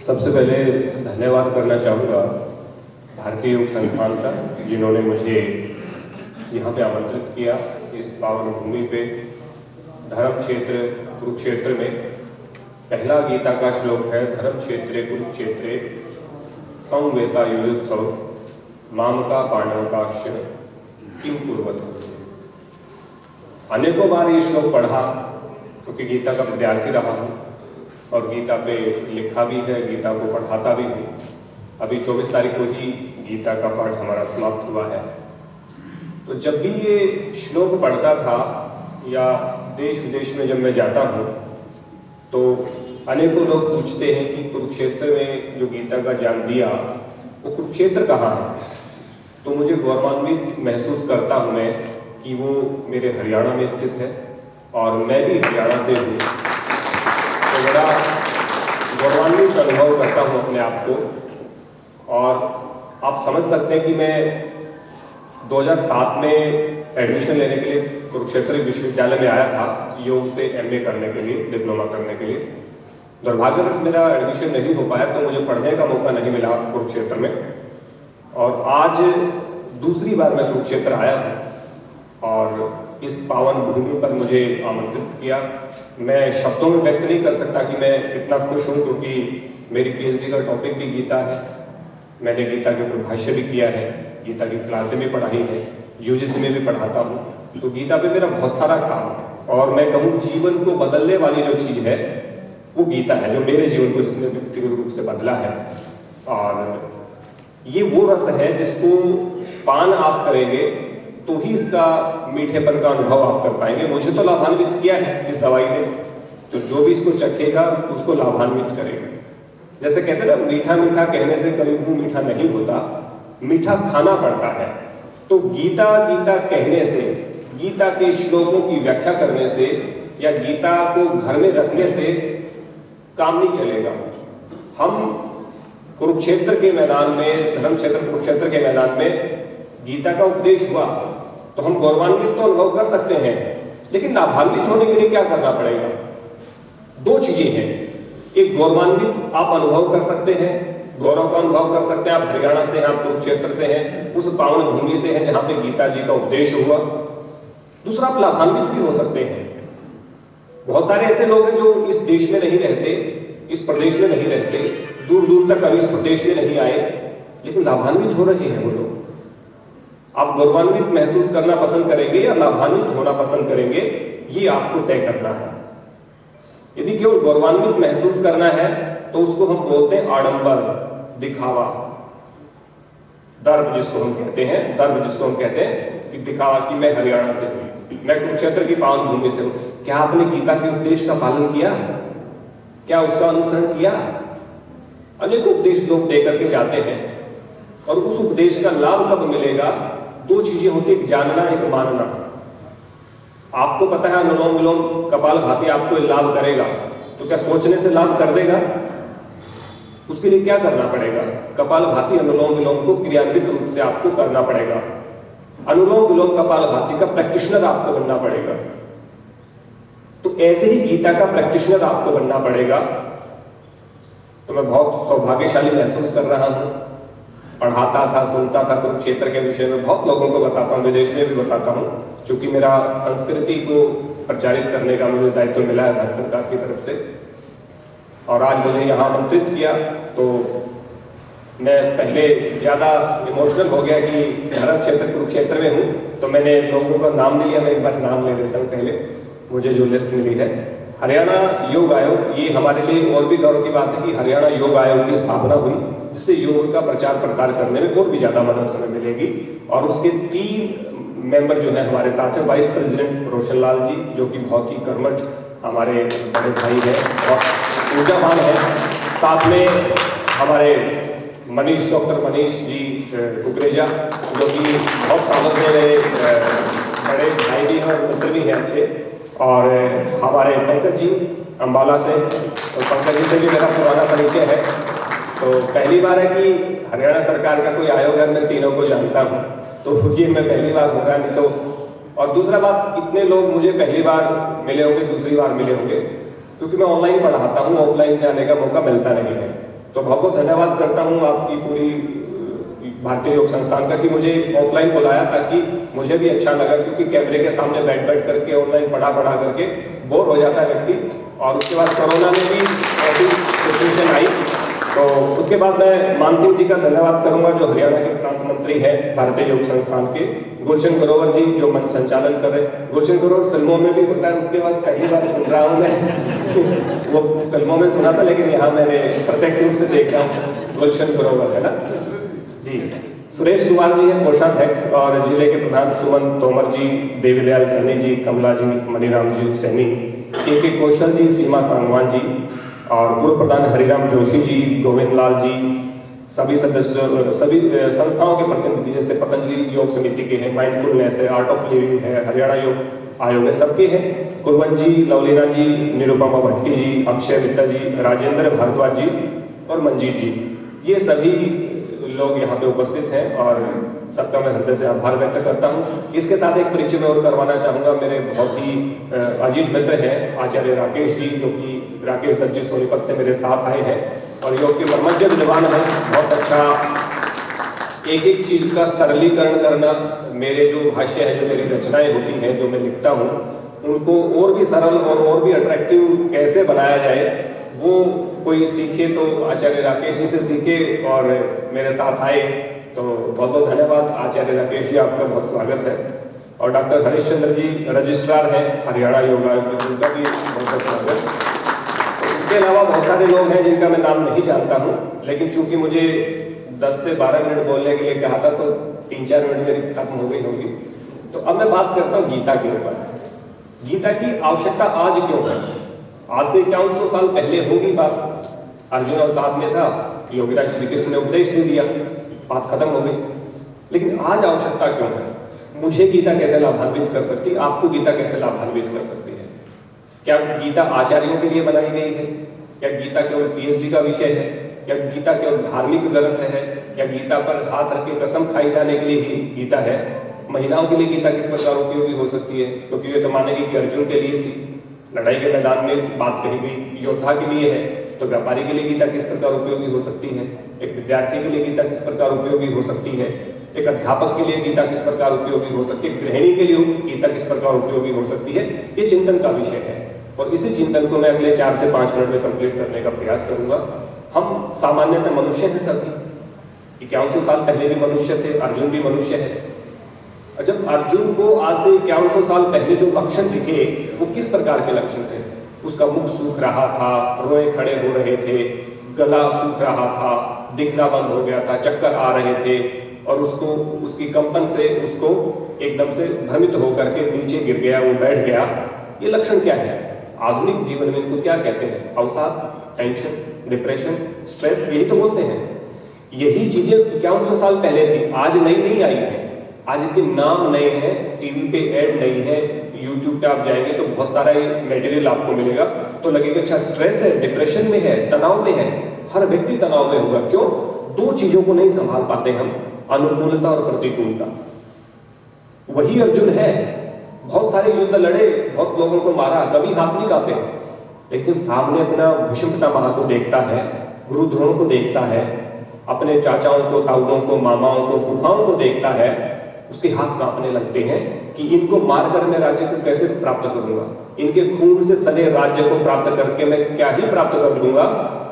सबसे पहले धन्यवाद करना चाहूँगा भारतीय योग संस्थान का, जिन्होंने मुझे यहाँ पे आमंत्रित किया। इस पावन भूमि पे धर्म क्षेत्र कुरुक्षेत्र में पहला गीता का श्लोक है, धर्म क्षेत्रे कुरुक्षेत्रे संवेता युयुत्सव मामका पांडवकाश्च किम कुर्वत। अनेकों बार ये श्लोक पढ़ा क्योंकि गीता का विद्यार्थी रहा हूँ और गीता पे लिखा भी है, गीता को पढ़ाता भी हूँ। अभी 24 तारीख को ही गीता का पाठ हमारा समाप्त हुआ है। तो जब भी ये श्लोक पढ़ता था या देश विदेश में जब मैं जाता हूँ तो अनेकों लोग पूछते हैं कि कुरुक्षेत्र में जो गीता का ज्ञान दिया वो कुरुक्षेत्र कहाँ है। तो मुझे गौरवान्वित महसूस करता हूँ मैं कि वो मेरे हरियाणा में स्थित है और मैं भी हरियाणा से हूँ। तो बड़ा गौरवान्वित अनुभव करता हूँ अपने आप को। और आप समझ सकते हैं कि मैं 2007 में एडमिशन लेने के लिए कुरुक्षेत्र विश्वविद्यालय में आया था, योग से एमए करने के लिए, डिप्लोमा करने के लिए। दुर्भाग्यवश मेरा एडमिशन नहीं हो पाया तो मुझे पढ़ने का मौका नहीं मिला कुरुक्षेत्र में। और आज दूसरी बार मैं कुरुक्षेत्र आया हूँ और इस पावन भूमि पर मुझे आमंत्रित किया। मैं शब्दों में व्यक्त नहीं कर सकता कि मैं कितना खुश हूँ, क्योंकि मेरी पीएचडी का टॉपिक भी गीता है। मैंने गीता के ऊपर भाष्य भी किया है, गीता की क्लासें भी पढ़ाई है, यूजीसी में भी पढ़ाता हूँ। तो गीता पे मेरा बहुत सारा काम है और मैं कहूँ जीवन को बदलने वाली जो चीज़ है वो गीता है, जो मेरे जीवन को जिसने व्यक्तिगत रूप से बदला है। और ये वो रस है जिसको पान आप करेंगे तो ही इसका मीठेपन का अनुभव आप कर पाएंगे। मुझे तो लाभान्वित किया है इस दवाई ने, तो जो भी इसको चखेगा उसको लाभान्वित करेगा। जैसे कहते हैं ना, मीठा मीठा कहने से कभी मुंह मीठा नहीं होता, मीठा खाना पड़ता है। तो गीता गीता कहने से, गीता के श्लोकों की व्याख्या करने से या गीता को घर में रखने से काम नहीं चलेगा। हम कुरुक्षेत्र के मैदान में, धर्म क्षेत्र कुरुक्षेत्र के मैदान में गीता का उपदेश हुआ तो हम गौरवान्वित तो अनुभव कर सकते हैं, लेकिन लाभान्वित होने के लिए क्या करना पड़ेगा? दो चीजें हैं। एक, गौरवान्वित आप अनुभव कर सकते हैं, गौरव का अनुभव कर सकते हैं। आप हरियाणा से हैं, आप कुरुक्षेत्र से हैं, उस पावन भूमि से हैं जहां पे गीता जी का उपदेश हुआ। दूसरा, आप लाभान्वित भी हो सकते हैं। बहुत सारे ऐसे लोग हैं जो इस देश में नहीं रहते, इस प्रदेश में नहीं रहते, दूर दूर तक कभी इस प्रदेश में नहीं आए, लेकिन लाभान्वित हो रहे हैं वो लोग। आप गौरवान्वित महसूस करना पसंद करेंगे या लाभान्वित होना पसंद करेंगे, ये आपको तय करना है। यदि केवल गौरवान्वित महसूस करना है तो उसको हम बोलते हैं आडंबर, दिखावा, दर्प जिसको हम कहते हैं, दर्प जिसको हम कहते हैं कि दिखावा कि मैं हरियाणा से हूँ, मैं कुरुक्षेत्र की पावन भूमि से हूँ। क्या आपने गीता के उपदेश का पालन किया? क्या उसका अनुसरण किया? अनेक उपदेश लोग दे करके जाते हैं और उस उपदेश का लाभ कब मिलेगा? दो चीजें होती, एक जानना, एक मानना। आपको पता है अनुलोम विलोम कपालभाति आपको लाभ करेगा, तो क्या सोचने से लाभ कर देगा? उसके लिए क्या करना पड़ेगा? कपालभाति अनुलोम विलोम को क्रियान्वित रूप से आपको करना पड़ेगा। अनुलोम विलोम कपालभाति का प्रैक्टिशनर आपको बनना पड़ेगा। तो ऐसे ही गीता का प्रैक्टिशनर आपको बनना पड़ेगा। तो मैं बहुत सौभाग्यशाली महसूस कर रहा हूँ। पढ़ाता था, सुनता था, कुरुक्षेत्र के विषय में बहुत लोगों को बताता हूँ, विदेश में भी बताता हूँ, क्योंकि मेरा संस्कृति को प्रचारित करने का मुझे दायित्व मिला है भारत सरकार की तरफ से। और आज मुझे यहाँ आमंत्रित किया तो मैं पहले ज़्यादा इमोशनल हो गया कि धर्म क्षेत्र कुरुक्षेत्र में हूँ, तो मैंने लोगों का नाम नहीं लिया। मैं एक बार नाम ले लेता हूँ पहले, मुझे जो लिस्ट मिली है। हरियाणा योग आयोग, ये हमारे लिए और भी गौरव की बात है कि हरियाणा योग आयोग की स्थापना हुई, जिससे योग का प्रचार प्रसार करने में और भी ज्यादा मदद हमें मिलेगी। और उसके 3 मेंबर जो है हमारे साथ हैं। वाइस प्रेसिडेंट रोशन लाल जी, जो कि बहुत ही कर्मठ हमारे बड़े भाई हैं और ऊर्जावान है। साथ में हमारे मनीष, डॉक्टर मनीष जी कुकरेजा, जो कि बहुत सालों से मेरे बड़े भाई भी हैं और मित्र भी हैं अच्छे। और हमारे पंकज जी अम्बाला से, तो पंकज जी से भी मेरा पुराना परिचय है। तो पहली बार है कि हरियाणा सरकार का कोई आयोग है, मैं तीनों को जानता हूँ, तो ये मैं पहली बार होगा नहीं तो। और दूसरा बात, इतने लोग मुझे पहली बार मिले होंगे, दूसरी बार मिले होंगे, क्योंकि मैं ऑनलाइन पढ़ाता हूँ, ऑफलाइन जाने का मौका मिलता नहीं है। तो बहुत बहुत धन्यवाद करता हूँ आपकी पूरी भारतीय योग संस्थान का कि मुझे ऑफलाइन बुलाया, ताकि मुझे भी अच्छा लगा, क्योंकि कैमरे के सामने बैठ करके ऑनलाइन पढ़ा करके बोर हो जाता है व्यक्ति। और उसके बाद कोरोना में भी सिचुएशन आई, तो उसके बाद मैं मान सिंह जी का धन्यवाद करूंगा जो हरियाणा के प्रांत मंत्री हैं भारतीय योग संस्थान के, गुलशन ग्रोवर जी जो मंच संचालन कर रहे हैं। गुलशन ग्रोवर फिल्मों में भी होता है, उसके बाद पहली बार सुन रहा हूँ मैं वो फिल्मों में सुना था, लेकिन यहाँ मैंने प्रत्यक्ष रूप से देख रहा हूँ। गुलशन ग्रोवर है ना जी। सुरेश कुमार जी हैं कोषाध्यक्ष, और जिले के प्रधान सुमन तोमर जी, देवीदयाल सैनी जी, कमला जी, मनीराम जी सैनी, के कौशल जी, सीमा सांगवान जी, और पूर्व प्रधान हरिराम जोशी जी, गोविंद लाल जी, सभी सदस्यों, सभी संस्थाओं के प्रतिनिधि, जैसे पतंजलि योग समिति के हैं, माइंडफुलनेस है, आर्ट ऑफ लिविंग है, हरियाणा योग आयोग है, सबके हैं, कुरवन जी, लवलीना जी, निरुपमा भट्टी जी, अक्षय वित्ता जी, राजेंद्र भारद्वाज जी और मंजीत जी, ये सभी लोग यहाँ पे उपस्थित हैं और सबका मैं हृदय से आभार व्यक्त करता हूँ। इसके साथ एक परिचय मैं और करवाना चाहूँगा। मेरे बहुत ही अजीज मित्र हैं आचार्य राकेश जी, जो कि राकेश दत्त जी सोनीपत से मेरे साथ आए हैं और योग के मर्मज्ञ विद्वान हैं। बहुत अच्छा एक एक चीज का सरलीकरण करना, मेरे जो भाष्य है, जो मेरी रचनाएं होती हैं, जो मैं लिखता हूँ, उनको और भी सरल और भी अट्रैक्टिव कैसे बनाया जाए, वो कोई सीखे तो आचार्य राकेश जी से सीखे और मेरे साथ आए। तो बहुत बहुत धन्यवाद आचार्य राकेश जी, आपका बहुत स्वागत है। और डॉक्टर हरिश्चंद्र जी रजिस्ट्रार हैं हरियाणा योग आयोग के, उनका भी बहुत बहुत स्वागत। इसके अलावा बहुत सारे लोग हैं जिनका मैं नाम नहीं जानता हूँ, लेकिन चूंकि मुझे 10 से 12 मिनट बोलने के लिए कहा था, तो 3-4 मिनट मेरी खत्म हो गई होगी। तो अब मैं बात करता हूँ गीता के ऊपर। गीता की आवश्यकता आज क्यों है? आज से 5100 साल पहले होगी बात, अर्जुन और साथ में था, योगीराज श्री कृष्ण ने उपदेश दे दिया, बात खत्म हो गई। लेकिन आज आवश्यकता क्यों है? मुझे गीता कैसे लाभान्वित कर सकती है, आपको गीता कैसे लाभान्वित कर सकती है? क्या गीता आचार्यों के लिए बनाई गई है? क्या गीता केवल पीएचडी का विषय है? क्या गीता केवल धार्मिक ग्रंथ है? क्या गीता पर हाथ रख के कसम खाई जाने के लिए ही गीता है? महिलाओं के लिए गीता किस प्रकार उपयोगी हो सकती है? क्योंकि ये तो मानेगी कि अर्जुन के लिए थी, लड़ाई के मैदान में बात कही गई, योद्धा के लिए है, तो व्यापारी के लिए गीता किस प्रकार उपयोगी हो सकती है? एक विद्यार्थी के लिए गीता किस प्रकार उपयोगी हो सकती है? एक अध्यापक के लिए गीता किस प्रकार उपयोगी हो सकती है? गृहिणी के लिए गीता किस प्रकार उपयोगी हो सकती है? ये चिंतन का विषय है और इसी चिंतन को मैं अगले 4 से 5 मिनट में कंप्लीट करने का प्रयास करूंगा। हम सामान्यतः मनुष्य हैं सभी, 5100 साल पहले भी मनुष्य थे, अर्जुन भी मनुष्य है। और जब अर्जुन को आज से 5100 साल पहले जो लक्षण दिखे, वो किस प्रकार के लक्षण थे? उसका मुख सूख रहा था, रोए खड़े हो रहे थे, गला सूख रहा था, दिखना बंद हो गया था, चक्कर आ रहे थे और उसको उसकी कंपन से उसको एकदम से भ्रमित होकर के नीचे गिर गया, वो बैठ गया। ये लक्षण क्या है? आधुनिक जीवन में इनको क्या कहते हैं? अवसाद, टेंशन, डिप्रेशन, स्ट्रेस, यही तो बोलते हैं। यही चीजें 5100 साल पहले थी, आज नई नहीं आई है। आज इनके नाम नए हैं, टीवी पे ऐड नई है, यूट्यूब पे आप जाएंगे तो बहुत सारा ये मटेरियल आपको मिलेगा, तो लगेगा अच्छा स्ट्रेस है, डिप्रेशन में है, तनाव में है। हर व्यक्ति तनाव में होगा। क्यों? 2 चीजों को नहीं संभाल पाते हम, अनुकूलता और प्रतिकूलता। वही अर्जुन है, बहुत सारे युद्ध लड़े, बहुत लोगों को मारा, कभी हाथ नहीं कांपे, लेकिन सामने अपना भीष्म पितामह को देखता है, गुरु द्रोण को देखता है, अपने चाचाओं को, ताऊओं को, मामाओं को, फूफाओं को देखता है, उसके हाथ कांपने लगते हैं कि इनको मारकर मैं राज्य को कैसे प्राप्त करूंगा, इनके खून से सने राज्य को प्राप्त करके मैं क्या ही प्राप्त कर लूंगा,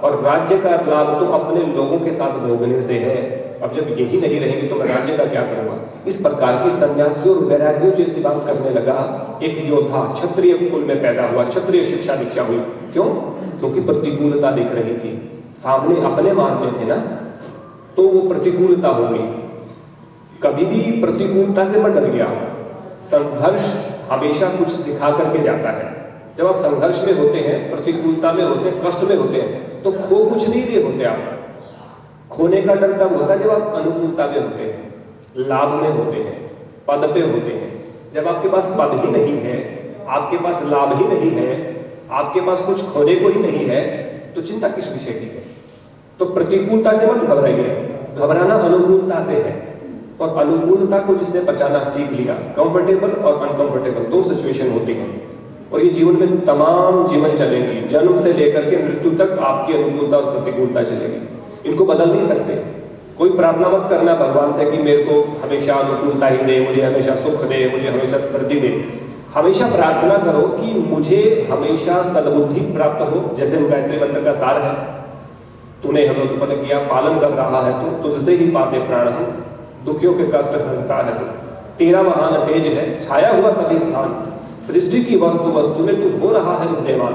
और राज्य का लाभ तो अपने लोगों के साथ भोगने से है। अब जब यही नहीं रहेंगे तो मैं राज्य का क्या करूंगा? इस प्रकार की सन्यासियों और वैराग्यों जैसी बात करने लगा। एक योद्धा क्षत्रिय कुल में पैदा हुआ, क्षत्रिय शिक्षा दीक्षा हुई। क्यों? क्योंकि प्रतिकूलता दिख रही थी, सामने अपने मारने थे ना, तो वो प्रतिकूलता हो गई। कभी भी प्रतिकूलता से मत डर गया। संघर्ष हमेशा कुछ सिखा करके जाता है। जब आप संघर्ष में होते हैं, प्रतिकूलता में होते हैं, कष्ट में होते हैं, तो खो कुछ नहीं रहे होते आप। खोने का डर तब होता है जब आप अनुकूलता में होते हैं, लाभ में होते हैं, पद पे होते हैं। जब आपके पास पद ही नहीं है, आपके पास लाभ ही नहीं है, आपके पास कुछ खोने को ही नहीं है, तो चिंता किस विषय की है? तो प्रतिकूलता से मत घबराइए, घबराना अनुकूलता से है। और अनुकूलता को जिसने बचाना सीख लिया, कंफर्टेबल और अनकंफर्टेबल 2 सिचुएशन होती हैं। और ये जीवन में तमाम जीवन चलेंगी, जन्म से लेकर के मृत्यु तक आपकी अनुकूलता और प्रतिकूलता चलेगी। इनको बदल नहीं सकते। कोई प्रार्थना मत करना भगवान से कि मेरे को हमेशा अनुकूलता ही दे, मुझे हमेशा सुख दे, मुझे हमेशा समृद्धि दे। हमेशा प्रार्थना करो कि मुझे हमेशा सद्बुद्धि प्राप्त हो। जैसे गायत्री मंत्र का सार है, तूने हमें उत्पन्न किया, पालन कर रहा है तू, तुझसे ही पाते प्राण हम, दुखियों के कष्ट हरता है तू, तेरा महान तेज है छाया हुआ सभी स्थान, सृष्टि की वस्तु वस्तु में तू हो रहा है विद्यमान,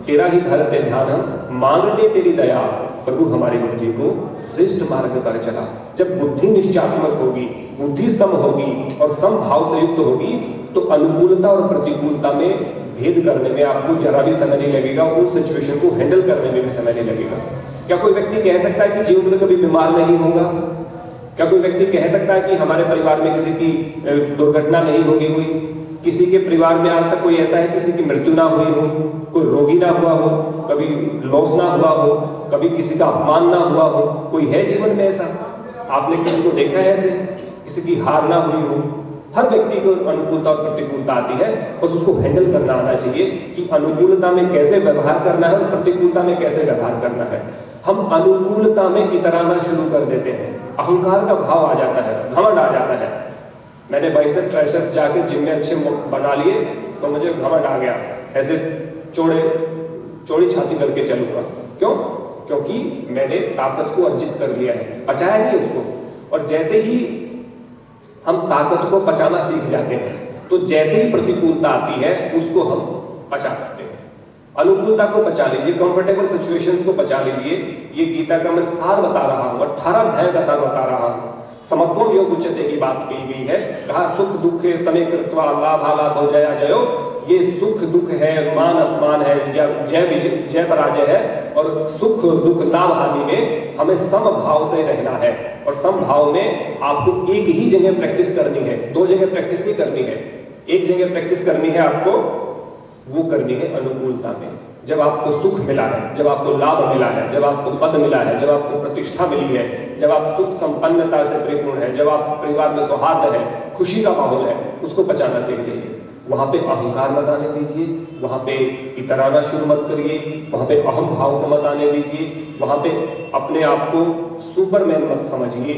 तेरा ही धरते ध्यान हम, मांगते तेरी दया, प्रभु हमारी बुद्धि को श्रेष्ठ मार्ग पर चला। जब बुद्धि निश्चयात्मक होगी, बुद्धि सम होगी और सम भाव से युक्त होगी, तो अनुकूलता और प्रतिकूलता में भेद करने में आपको जरा भी समय नहीं लगेगा, उस सिचुएशन को हैंडल करने में भी समय नहीं लगेगा। क्या कोई व्यक्ति कह सकता है कि जीवन में कभी बीमार नहीं होगा? क्या कोई व्यक्ति कह सकता है कि हमारे परिवार में किसी की दुर्घटना नहीं होगी हुई? किसी के परिवार में आज तक कोई ऐसा है किसी की मृत्यु ना हुई हो, कोई रोगी ना हुआ हो, कभी लॉस ना हुआ हो, कभी किसी का अपमान ना हुआ हो? कोई है जीवन में ऐसा? आपने किसी को देखा है ऐसे? किसी की हार ना हुई हो? हर व्यक्ति को अनुकूलता और प्रतिकूलता आती है, बस उसको हैंडल करना आना चाहिए कि अनुकूलता में कैसे व्यवहार करना है और प्रतिकूलता में कैसे व्यवहार करना है। हम अनुकूलता में इतराना शुरू कर देते हैं, अहंकार का भाव आ जाता है, घमंड आ जाता है। मैंने बाइसेप ट्राइसेप जाके जिम में अच्छे बना लिए तो मुझे घमंड आ गया, ऐसे चौड़ी छाती करके चलूंगा। क्यों? क्योंकि मैंने ताकत को अर्जित कर लिया है, पचाया नहीं उसको। और जैसे ही हम ताकत को पचाना सीख जाते हैं, तो जैसे ही प्रतिकूलता आती है उसको हम पचा सकते हैं। अनुकूलता को पचा लीजिए, कंफर्टेबल सिचुएशंस को पचा लीजिए। ये गीता का मैं सार बता रहा हूँ, 18 अध्याय का सार बता रहा हूँ। समत्वम योग उच्चते की बात की गई है, कहा सुख दुख समय कृत्वा लाभालाभ हो जया जयो। ये सुख दुख है, मान अपमान है, जय विजय जय पराजय है, और सुख दुख लाभ आदि में हमें समभाव से रहना है। और समभाव में आपको एक ही जगह प्रैक्टिस करनी है, दो जगह प्रैक्टिस नहीं करनी है। एक जगह प्रैक्टिस करनी है आपको, वो करनी है अनुकूलता में। जब आपको सुख मिला है, जब आपको लाभ मिला है, जब आपको पद मिला है, जब आपको प्रतिष्ठा मिली है, जब आप सुख संपन्नता से परिपूर्ण है, जब आप परिवार में सौहार्द है, खुशी का माहौल है, उसको पचाना सीख जाइए। वहां पे अहंकार मत आने दीजिए, वहां पे इतराना शुरू मत करिए, वहां पे अहम भाव को मत आने दीजिए, वहां पे अपने आप को सुपरमैन मत समझिए।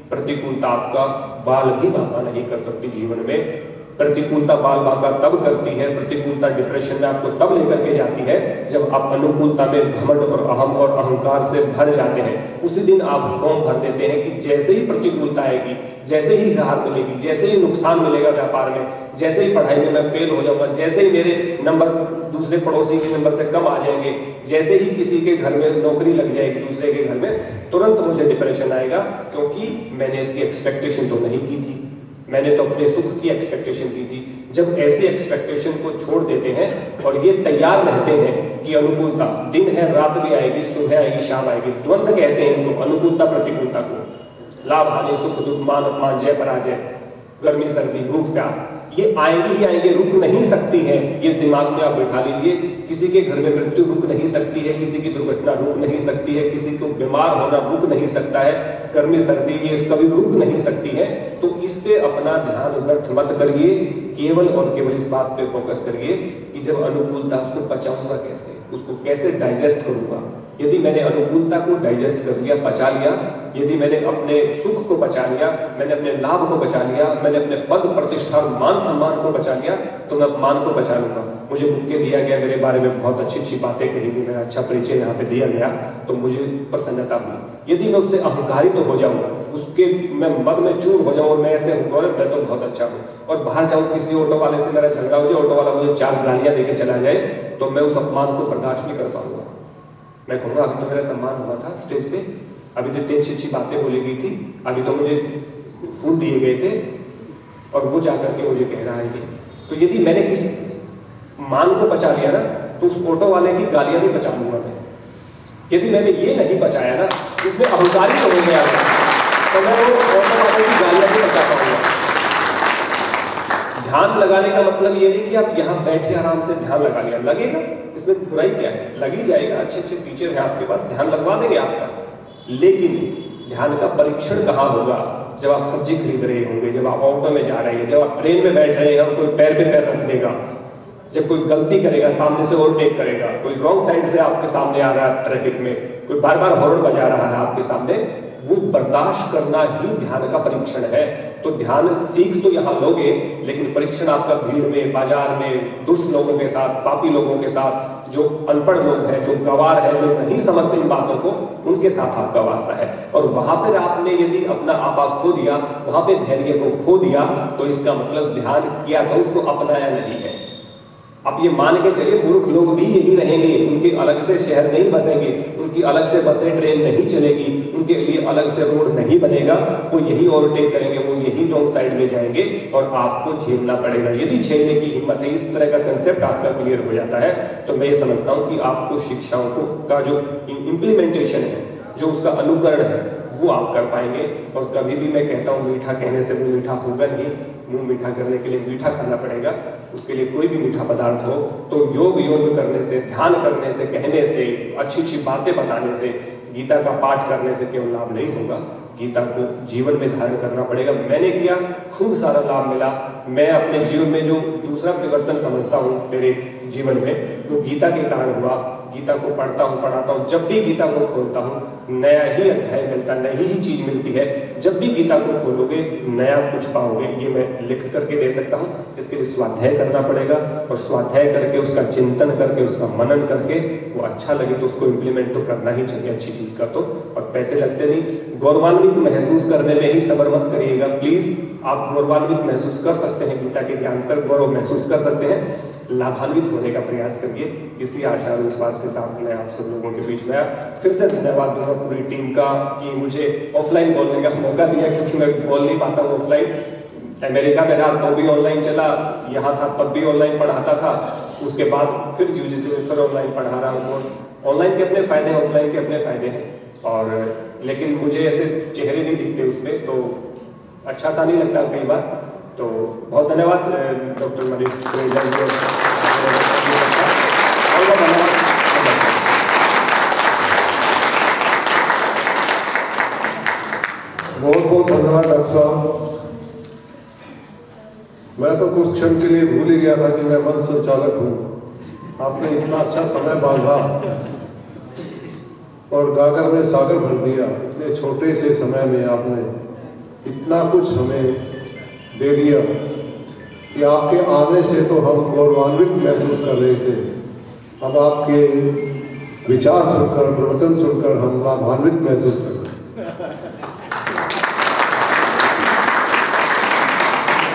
प्रतिकूलता आपका बाल भी बांका नहीं कर सकती जीवन में। प्रतिकूलता बाल बांका तब करती है, प्रतिकूलता डिप्रेशन में आपको तब लेकर के जाती है जब आप अनुकूलता में घमंड और अहम और अहंकार से भर जाते हैं। उसी दिन आप फॉर्म भर देते हैं कि जैसे ही प्रतिकूलता आएगी, जैसे ही हार मिलेगी, जैसे ही नुकसान मिलेगा व्यापार में, जैसे ही पढ़ाई में मैं फेल हो जाऊंगा, जैसे ही मेरे नंबर दूसरे पड़ोसी के नंबर से कम आ जाएंगे, जैसे ही किसी के घर में नौकरी लग जाएगी दूसरे के घर में, तुरंत मुझे डिप्रेशन आएगा, क्योंकि मैंने इसकी एक्सपेक्टेशन तो नहीं की थी, मैंने तो अपने सुख की एक्सपेक्टेशन की थी। जब ऐसे एक्सपेक्टेशन को छोड़ देते हैं और ये तैयार रहते हैं कि अनुकूलता दिन है, रात भी आएगी, सुबह आएगी, शाम आएगी, द्वंद कहते हैं इनको, अनुकूलता प्रतिकूलता को। लाभ हानि, सुख दुख, मान अपमान, जय पराजय, गर्मी सर्दी, भूख प्यास, ये आएंगी ही आएंगे, रुक नहीं सकती है। ये दिमाग में आप बैठा लीजिए। किसी के घर में मृत्यु रुक नहीं सकती है, किसी की दुर्घटना रुक नहीं सकती है, किसी को बीमार होना रुक नहीं सकता है, गर्मी सर्दी ये कभी रुक नहीं सकती है। तो इस पे अपना ध्यान व्यर्थ मत करिए, केवल और केवल इस बात पे फोकस करिए कि जब अनुकूलता उसको पचाऊंगा कैसे, उसको कैसे डाइजेस्ट करूंगा। यदि मैंने अनुकूलता को डाइजेस्ट कर लिया, पचा लिया, यदि मैंने अपने सुख को बचा लिया, मैंने अपने लाभ को बचा लिया, मैंने अपने पद प्रतिष्ठा और मान सम्मान को बचा लिया, तो मैं अपमान को बचा लूंगा। मुझे बुक के दिया गया, मेरे बारे में बहुत अच्छी अच्छी बातें कही गई, मेरा अच्छा परिचय यहाँ पे दिया गया, तो मुझे प्रसन्नता हुई। यदि मैं उससे अहंकारित तो हो जाऊँ, उसके मैं मद में चूर हो जाऊँ और मैं ऐसे हूँ मैं तो बहुत अच्छा हूँ, और बाहर जाऊँ किसी ऑटो वाले से मेरा झगड़ा हो जाए, ऑटो वाला मुझे 4 गालियाँ देके चला जाए, तो मैं उस अपमान को बर्दाश्त नहीं कर पाऊंगा। मैं कहूँगा अभी तो मेरा सम्मान हुआ था स्टेज पे, अभी तो इतनी अच्छी अच्छी बातें बोली गई थी, अभी तो मुझे फूल दिए गए थे, और वो जाकर के मुझे कह रहा है ये। तो यदि मैंने इस मान को बचा लिया ना, तो उस ऑटो वाले की गालियां नहीं बचा लूंगा मैं। यदि मैंने ये नहीं बचाया ना, इसमें अहंकारी तो हो गया था, तो मैं वो ऑटो वाले की गालियां नहीं बचा पाऊंगा। ध्यान लगाने का मतलब ये नहीं कि आप यहाँ बैठे आराम से ध्यान लगा लिया, लगेगा, इसमें बुराई क्या है, लगी जाएगा, अच्छे अच्छे टीचर हैं आपके पास, ध्यान लगवा देंगे आपका। लेकिन ध्यान का परीक्षण कहाँ होगा? जब आप सब्जी खरीद रहे होंगे, जब आप ऑटो में जा रहे हैं, जब आप ट्रेन में बैठ रहे हैं और कोई पैर पे पैर रख देगा, जब कोई गलती करेगा, सामने से ओवरटेक करेगा, कोई रॉन्ग साइड से आपके सामने आ रहा है ट्रैफिक में, कोई बार बार हॉर्न बजा रहा है आपके सामने, वो बर्दाश्त करना ही ध्यान का परीक्षण है। तो ध्यान सीख तो यहाँ लोगे, लेकिन परीक्षण आपका भीड़ में, बाजार में, दुष्ट लोगों के साथ, पापी लोगों के साथ, जो अनपढ़ लोग हैं, जो गंवार हैं, जो नहीं समझते इन बातों को, उनके साथ आपका वास्ता है। और वहां पर आपने यदि अपना आपा खो दिया, वहां पे धैर्य को खो दिया, तो इसका मतलब ध्यान किया तो उसको अपनाया नहीं है। अब ये मान के चलिए मूर्ख लोग भी यही रहेंगे, उनके अलग से शहर नहीं बसेंगे, उनकी अलग से बसें ट्रेन नहीं चलेगी, उनके लिए अलग से रोड नहीं बनेगा, वो यही ओवरटेक करेंगे, वो यही रॉन्ग साइड में जाएंगे और आपको झेलना पड़ेगा। यदि झेलने की हिम्मत है, इस तरह का कंसेप्ट आपका क्लियर हो जाता है, तो मैं ये समझता हूँ कि आपको शिक्षाओं को का जो इम्प्लीमेंटेशन है, जो उसका अनुकरण है, वो आप कर पाएंगे। और कभी भी मैं कहता हूँ मीठा कहने से मुँह मीठा होगा नहीं, मुंह मीठा करने के लिए मीठा खाना पड़ेगा। उसके लिए कोई भी मीठा पदार्थ हो तो योग करने से, ध्यान करने से, कहने से, अच्छी अच्छी बातें बताने से, गीता का पाठ करने से केवल लाभ नहीं होगा, गीता को जीवन में धारण करना पड़ेगा। मैंने किया, खूब सारा लाभ मिला। मैं अपने जीवन में जो दूसरा परिवर्तन समझता हूँ मेरे जीवन में, तो गीता के कारण हुआ। गीता को पढ़ता हूँ, पढ़ाता हूँ, जब भी गीता को खोलता हूँ नया ही अध्याय मिलता, नई ही चीज मिलती है। जब भी गीता को खोलोगे नया कुछ पाओगे, ये मैं लिख करके दे सकता हूँ। इसके लिए स्वाध्याय करना पड़ेगा, और स्वाध्याय करके, उसका चिंतन करके, उसका मनन करके, वो अच्छा लगे तो उसको इम्प्लीमेंट तो करना ही चाहिए अच्छी चीज का तो। और पैसे लगते नहीं। गौरवान्वित महसूस करने में ही सबर मत करिएगा प्लीज। आप गौरवान्वित महसूस कर सकते हैं, गीता के ज्ञान पर गौरव महसूस कर सकते हैं, लाभान्वित होने का प्रयास करिए। इसी आशा और विश्वास के साथ मैं आप सब लोगों के बीच में आया। फिर से धन्यवाद दूंगा पूरी टीम का कि मुझे ऑफलाइन बोलने का मौका दिया, क्योंकि मैं बोल नहीं पाता हूँ ऑफलाइन। अमेरिका में रहा तो भी ऑनलाइन चला, यहाँ था तब भी ऑनलाइन पढ़ाता था, उसके बाद फिर यूजीसी में फिर ऑनलाइन पढ़ा रहा हूँ। ऑनलाइन के अपने फायदे हैं, ऑफलाइन के अपने फायदे हैं, और लेकिन मुझे ऐसे चेहरे नहीं दिखते उसमें, तो अच्छा सा नहीं लगता कई बार। तो बहुत धन्यवाद डॉक्टर मनीष बहुत बहुत धन्यवाद डॉक्टर साहब। मैं तो कुछ क्षण के लिए भूल ही गया था कि मैं मंच संचालक हूँ। आपने इतना अच्छा समय बांधा और गागर में सागर भर दिया। इतने छोटे से समय में आपने इतना कुछ हमें दे दिया कि आपके आने से तो हम गौरवान्वित महसूस कर रहे थे। अब आपके विचार सुनकर, प्रवचन सुनकर हम लाभान्वित महसूस कर रहे हैं।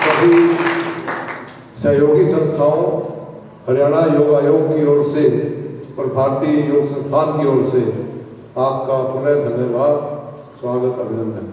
सभी सहयोगी संस्थाओं, हरियाणा योग आयोग की ओर से और भारतीय योग संस्थान की ओर से आपका पुनः धन्यवाद, स्वागत, अभिनंदन।